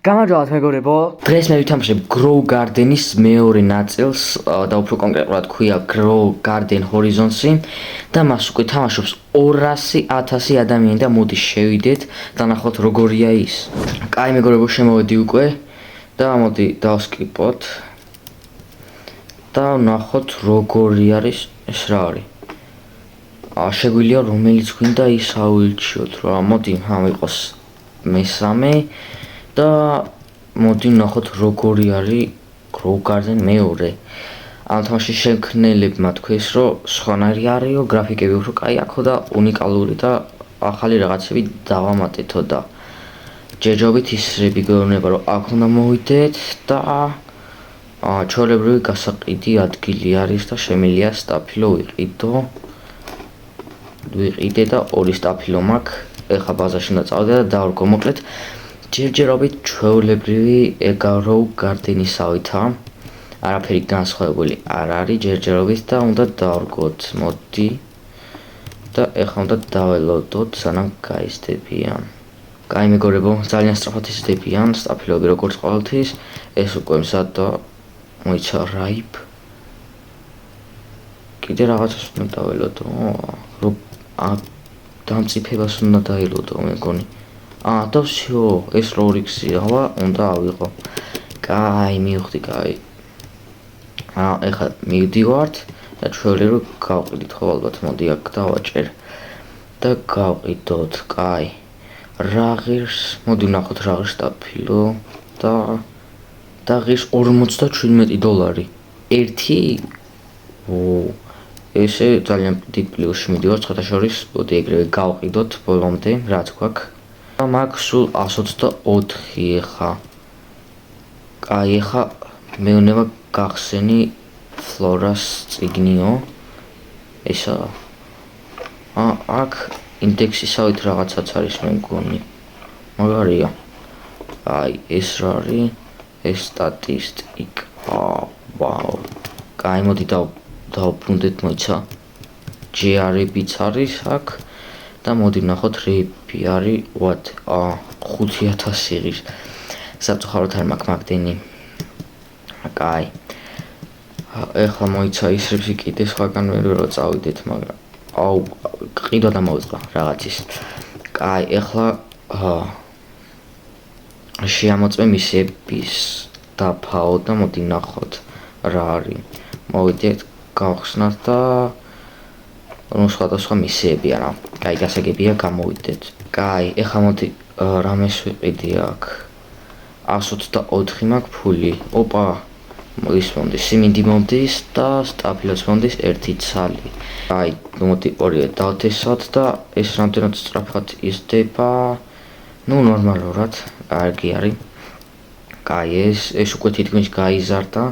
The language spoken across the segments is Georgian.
გამარჯობათ მეგობრებო. დღეს მე ვითამაშებ Grow Garden-ის მეორე ნაწილს და უფრო კონკრეტულად ქვია Grow Garden Horizons-ი და მას უკვე თამაშობს 200,000 ადამიანი და მოდი შევიდეთ და ნახოთ როგორია ის. კაი მეგობრებო, შემოვედი უკვე და მოდი დავსკიპოთ და ნახოთ როგორი არის ეს რა არის. შეგვიძლია რომელიც გვინდა ის ავირჩიოთ რა. მოდი ამ იყოს მესამე და მოდი ნახოთ როგორი არის Grow Garden მეორე. ამ თამაშის შემქმნელებმა თქვეს რომ სხვანაირი არისო, გრაფიკები უფრო კაი აქვს და უნიკალური და ახალი რაღაცები დავამატეთო და ჯერჯერობით ისრები გვეუბნება რომ აქ უნდა მოვიდეთ და ჩვეულებრივი გასაყიდი ადგილი არის და შემიძლია სტაფილო ვიყიდე და ორი სტაფილო მაქვს. ეხლა ბაზაში უნდა წავიდე და დავრგო. მოკლედ ჯერჯერობით ჩვეულებრივი Grow Garden-ისავითა. არაფერი განსხვავებული არ არის ჯერჯერობით და უნდა დავრგოთ. მოდი და ეხლა უნდა დაველოდოთ სანამ გაიზრდებიან. კაი მეგობრებო, ძალიან სწრაფად იზრდებიან სტაფილოები როგორც ყოველთვის. ეს უკვე მზად და მოიცა რაიბ. კიდე რაღაცას უნდა დაველოდო. რომ დამწიფებას უნდა დაელოდო მეგონი. და всё, ეს რო გზიავა უნდა ავიღო. კაი, მივხვდი, კაი. ეხლა მივდივართ და ჩვეულებრივ გავყიდით ხო ალბათ. მოდი აქ დავაჭერ და გავყიდოთ. კაი. რა ღირს? მოდი ვნახოთ რა ღირს სტაფილო და ღირს $47. ერთი? ესე ძალიან დიდ პლუსში მიდივართ სხვათა შორის. მოდი ეგრევე გავყიდოთ ბოლომდე რაც გვაქვს. მაქვს სულ 124 ეხა. კაი, ეხა მეუნება გახსენი ფლორას წიგნიო. ესა. აქ ინდექსისავით რაღაცაც არის მე მგონი. მაგარია. აი, ეს რა არის? ეს სტატისტიკა. ვაუ. კაი, მოდი დავბრუნდეთ, მოიცა. ჯერებიც არის აქ. და მოდი ვნახოთ რეიპი არის 5000 ღირს. საფრთხაროთ არ მაქვს მაგდენი. კაი. ეხლა მოიცა ისრებში კიდე სხვაგან ვერ რომ წავიდეთ, მაგრამ ყიდვა და მოვიწყა რაღაცის. კაი, ეხლა შეამოწმე მისიების დაფაო და მოდი ვნახოთ რა არის. მოვიდეთ, გავხსნათ და სხვადასხვა მისიები არა. კაი, გასაგებია გამოვიდეთ. კაი, ეხლა მოდი რამეს ვიყიდი აქ. 124 მაქვს ფული. ოპა, ის მომდის, სიმინდი მომდის და სტაფილოც მომდის ერთი ცალი. კაი, მოდი ორივე დავთესავთ და ეს რამდენად სწრაფად იზრდება. ნორმალურად, კარგი არის. კაი, ეს უკვე თითქმის გაიზარდა,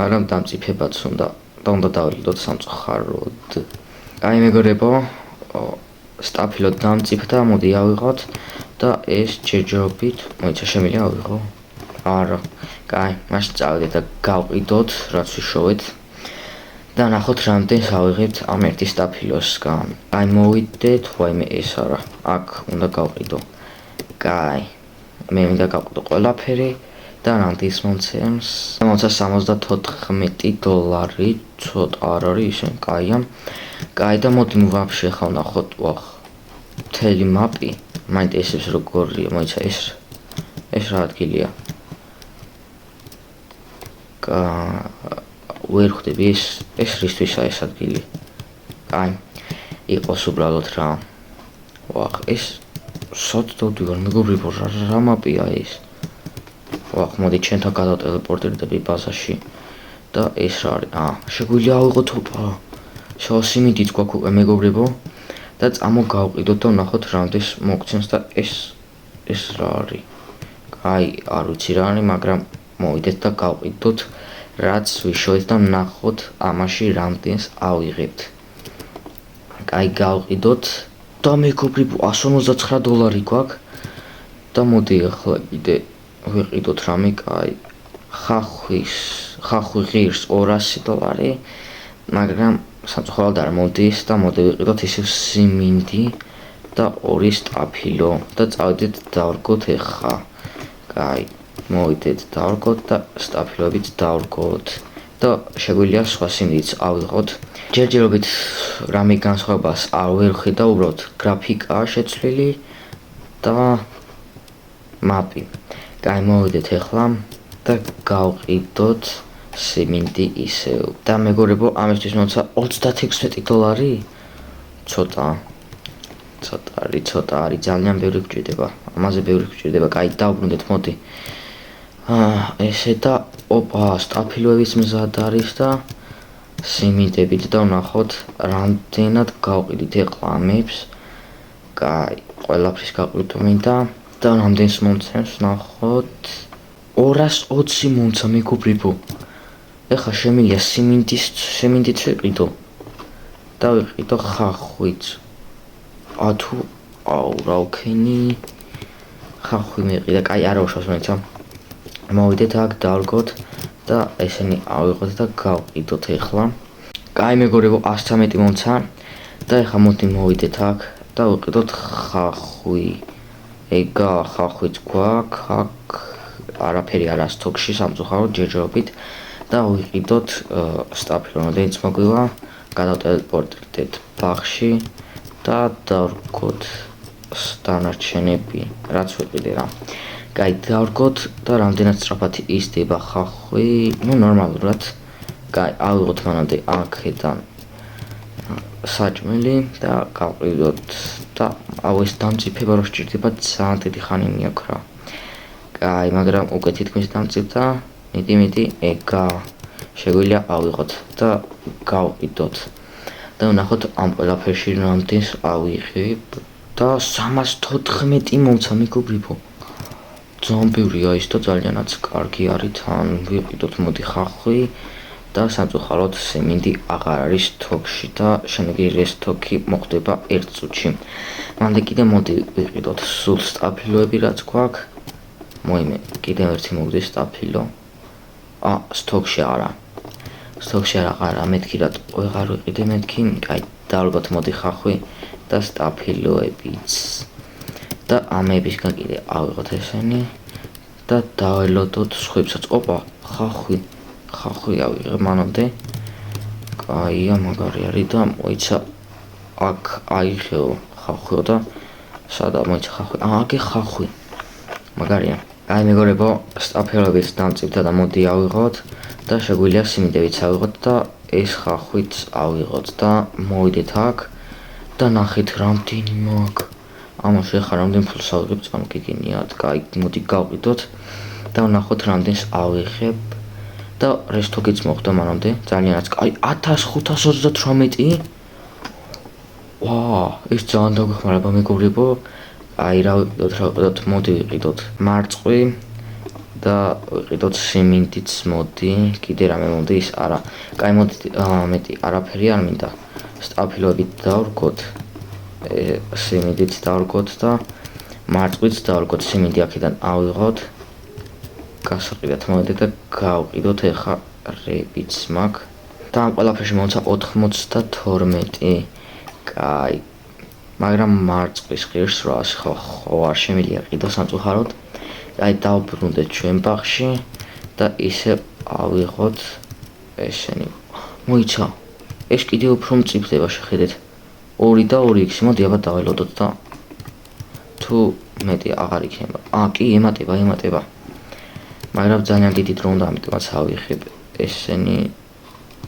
მაგრამ დამწიფებაც უნდა დაველოდოთ სამწუხაროდ. კაი მეგობრებო, სტაფილო დამწიფდა, მოდი ავიღოთ და ეს ჯერჯერობით მოიცა შემიძლია ავიღო. არა. კაი, მაშინ წავიდეთ და გავყიდოთ, რაც ვიშოვეთ და ნახოთ რამდენს ავიღებთ ამ ერთი სტაფილოსგან. კაი, მოვიდეთ, ვაიმე ეს არა. აქ უნდა გავყიდო. კაი. მე მინდა გავყიდო ყველაფერი და რამდენს მომცემს? მომცა $74. ცოტა არ არის ისე, კაია. კაი და მოდი ვაფშე ხა ვნახოთ, მთელი მაპი. მაინტერესებს როგორია, მოიცა ეს რა ადგილია. ვერ ხვდები ეს რისთვისაა ეს ადგილი. კაი, იყოს უბრალოდ რა. ეს სოციალურ მეგობრებო, რა მაპია ეს? მოდი ჩვენთან გადავტელეპორტირდები ბაზაში და ეს რა არის? შეგვიძლია ავიღოთ ოპა. სიმინდიც გვაქვს უკვე მეგობრებო და წამოგავყიდოთ და ვნახოთ რამდენს მოგცემს და ეს რა არის? კაი, არ ვიცი რა არის, მაგრამ მოვიდეთ და გავყიდოთ რაც ვიშოვეთ და ვნახოთ ამაში რამდენს ავიღებთ. კაი, გავყიდოთ და მეგობრებო $159 გვაქვს და მოდი ახლა კიდე ვიყიდოთ რამე. კაი, ხახვი ღირს $200, მაგრამ სამწუხაროდ არ მოდის და მოდი ვიყიდოთ ისევ სიმინდი და ორი სტაფილო და წავიდეთ დავრგოთ ეხა. კაი, მოვიდეთ დავრგოთ და სტაფილობით დავრგოთ და შეგვიძლია სხვა სიმდიდრეც ავიღოთ. ჯერჯერობით რამე განსხვავებას არ ვერხი და უბრალოდ გრაფიკაა შეცვლილი და მაპი. მოვიდეთ ახლა და გავყიდოთ სიმინდი ისევ. და მეგობრებო, ამისთვის მოცა $36. ცოტა არის, ძალიან ბევრი გვჭირდება. ამაზე ბევრი გვჭირდება. კაი, დავბრუნდეთ, მოდი. ესე და ოპა, სტაფილოების მზად არის და სიმინდებით და ვნახოთ რამდენად გავყიდით ახლა ამებს. კაი, ყველაფრის გაყიდვა მინდა და რამდენს მომცემს ვნახოთ. 220 მომცა მეგობრებო. ეხლა შემიძლია სიმინდიც ვიყიდო და ვიყიდო ხახვიც. თუ რა ვქენი ხახვი მეყიდა. კაი, არა უშავს მეცა. მოვიდეთ აქ დავრგოთ და ესენი ავიღოთ და გავყიდოთ ახლა. კაი მეგობრებო, 113 მომცა და ეხლა მოდი მოვიდეთ აქ და ვიყიდოთ ხახვი. ეგა ხახვიც გვაქვს აქ, არაფერი არა სტოკში სამწუხაროდ ჯერჯერობით და ვიყიდოთ სტაფილო, რომელიც მოგვივა, გადავტელეპორტირდეთ ბაღში და დავრგოთ დანარჩენები, რაც ვიყიდე რა. კაი, დავრგოთ და რამდენად სწრაფად ისდება ხახვი, ნორმალურად. კაი, ავიღოთ მანამდე აქედან საჭმელი და გავყიდოთ და ეს დამწიფება რო სჭირდება ძალიან დიდი ხანი მიაქრა. კაი, მაგრამ უკვე თითქმის დამწიფდა. მიდი, ეგა შეგვიძლია ავიღოთ და გავყიდოთ და ვნახოთ ამ ყველაფერში რამდენს ავიღებ და 314 მომცა მეგობრებო. ძალიან ბევრია ის და ძალიანაც კარგი არის. თან ვიყიდოთ მოდი ხახვი და სამწუხაროდ სიმინდი აღარ არის სტოკში და შემდეგი რესტოკი მოხდება 1 წუთში. მანამდე კიდე მოდი ვიყიდოთ სულ სტაფილოები რაც გვაქვს. მოიმე, კიდევ ერთი მოვიდეს სტაფილო. სტოკში არა. მეთქი რა ვეღარ ვიყიდე მეთქი. კაი, დავრგოთ მოდი ხახვი და სტაფილოებიც. და ამებისგან კიდე ავიღოთ ესენი და დაველოდოთ სხვებსაც. ოპა, ხახვი ავიღე მანამდე. კაია, მაგარი არის და მოიცა აქ აიღეო ხახვიო და სადა მოიცა ხახვი. აქე ხახვი. მაგარია. აი მეგობრებო, სტაფილოებიც დამწიფდა და მოდი ავიღოთ და შეგვიძლია სიმინდებიც ავიღოთ და ეს ხახვიც ავიღოთ და მოვიდეთ აქ და ნახეთ რამდენი მაქვს. ამაში ახლა რამდენ ფულს ავიღებ წარმოგიგინიათ. კაი, მოდი გავყიდოთ და ვნახოთ რამდენს ავიღებ და რესტოკიც მოხდა მანამდე. ძალიანაც კაი, 1538. ეს ძალიან დაგვეხმარება მეგობრებო. აი რა ვიყიდოთ, მოდი ვიყიდოთ მარწყვი და ვიყიდოთ სიმინდიც მოდი. კიდე რამე მომდის? არა. კაი, მოდი მეტი არაფერი არ მინდა. სტაფილოებით დავრგოთ. სიმინდიც დავრგოთ და მარწყვიც დავრგოთ. სიმინდი აქედან ავიღოთ. გასაყიდად მოვიდეთ და გავყიდოთ ეხა რებიც მაქვს. და ამ ყველაფერში მომცა 92. კაი. მაგრამ მარწყვის ღირს 800 ხო არ შემიძლია ყიდო სამწუხაროდ. აი, დავბრუნდეთ ჩვენ ბაღში და ისე ავიღოთ ესენი. მოიცა, ეს კიდევ უფრო მწიფდება, შეხედეთ. 2 და 2x. მოდი აბა დაველოდოთ და თუ მეტი აღარ იქნება. კი, ემატება. მაგრამ ძალიან დიდი დრო უნდა, ამიტომაც ავიღებ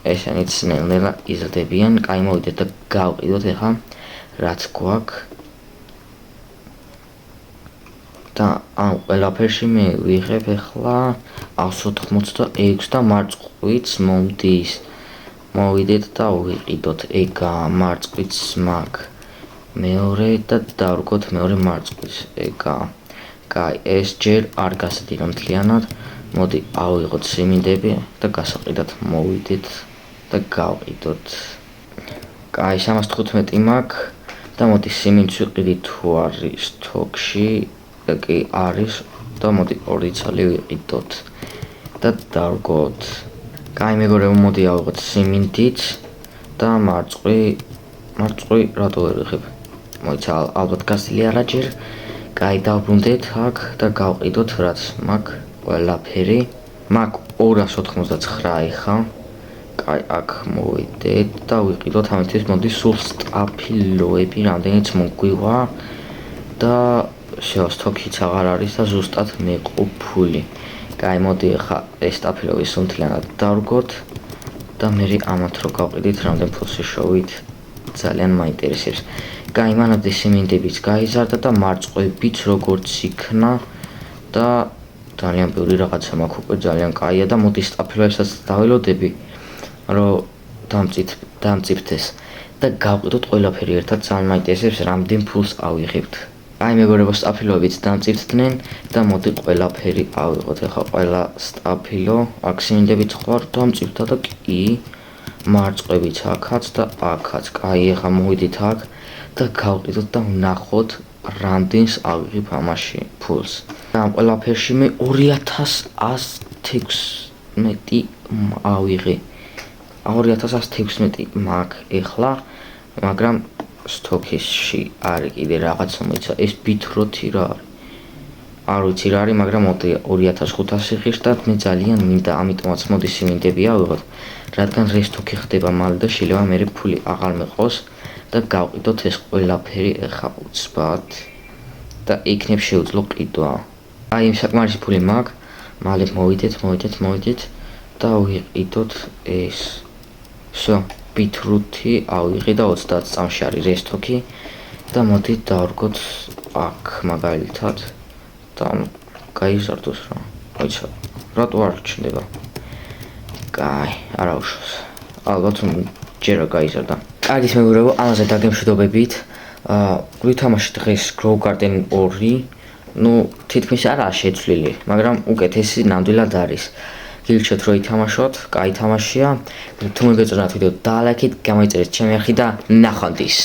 ესენიც ნელ-ნელა იზრდებიან. კაი, მოვიდეთ და გავყიდოთ ახლა რაც გვაქვს და ამ ყველაფერში მე ვიღებ ახლა 186 და მარწყვიც მომდის. მოვიდეთ და ვიყიდოთ. ეგა მარწყვიც მაქვს მეორე და დავრგოთ მეორე მარწყვიც. ეგა. კაი, ეს ჯერ არ გასადირო მთლიანად. მოდი ავიღოთ სიმინდები და გასაყიდად მოვიდეთ და გავყიდოთ. კაი, 315 მაქვს. და მოდი სიმინდს ვიყიდით თუ არის სტოკში. კი არის და მოდი 2 ცალი ვიყიდოთ და დავრგოთ. კაი მეგობრებო, მოდი ავიღოთ სიმინდიც და მარწყვი რატო ვერ ვიღებ? მოიცა ალბათ გასილი არა ჯერ. კაი, დავბრუნდეთ აქ და გავყიდოთ რაც მაქვს ყველაფერი. მაგ 299 ეხა. კაი, აქ მოვიდეთ და ვიყიდოთ ამისთვის მოდი სულ სტაფილოები რამდენიც მოგვივა და შეოსთოქიც აღარ არის და ზუსტად მეყოფული. კაი, მოდი ახლა ეს სტაფილოები სუნთლიანად დავრგოთ და მე ამათ რო გავყიდით რამდენ ფულს შევით ძალიან მაინტერესებს. კაი, მანამდე სიმინდებიც გაიზარდა და მარწყვებიც როგორც იქნა და ძალიან ბევრი რაღაცა მაქვს უკვე ძალიან კაია და მოდი სტაფილოებსაც დაველოდები რომ დამწიფდეს და გავყიდოთ ყველაფერი ერთად ძალიან მაინტერესებს რამდენ ფულს ავიღებთ. აი მეგობრებო სტაფილოებიც დამწიფდნენ და მოდი ყველაფერი ავიღოთ. ეხლა ყველა სტაფილო აქ სიმინდებიც ხარ დამწიფდა და კი მარწყვებიც აქაც და აქაც. კაი, ეხლა მოვიდით აქ და გავყიდოთ და ვნახოთ რამდენს ავიღებ ამაში ფულს. და ამ ყველაფერში მე 2116 ავიღე. 2116 მაქვს ეხლა, მაგრამ სტოკისში არის კიდე რაღაც მოიცა. ეს ბითროთი რა არის? არ ვიცი რა არის, მაგრამ მოდი 2500 ღირსად მე ძალიან მინდა, ამიტომაც მოდი სიმინდები ავიღოთ, რადგან რესტოკი ხდება მალე და შეიძლება მე ფული აღარ მეყოს და გავყიდოთ ეს ყველაფერი ეხა უცბად და იქნებ შეუძლო ყიდვა. აი იმ საკმარისი ფული მაქვს, მალე მოვიდეთ და ვიყიდოთ ეს. всё, ბითრუთი ავიღე და 30 წამში არის რესტოკი და მოდი დავრგოთ აქ მაგალითად და გაიზარდოს რა. მოიცა, რატო არ ჩნდება? კაი, არა უშავს. ალბათ ჯერა გაიზარდა. კარგი მეგობრებო, ამაზე დაგემშვიდობებით. ვითამაშეთ დღეს Grow Garden 2. ну, თითქმის არაა შეცვლილი, მაგრამ უკეთესი ნამდვილად არის. გილჩათ რო ითამაშოთ, კაი თამაშია. თუ მეგეწონათ ვიდეო, დალაიქეთ, გამოიწერეთ ჩემი არხი და ნახვამდის.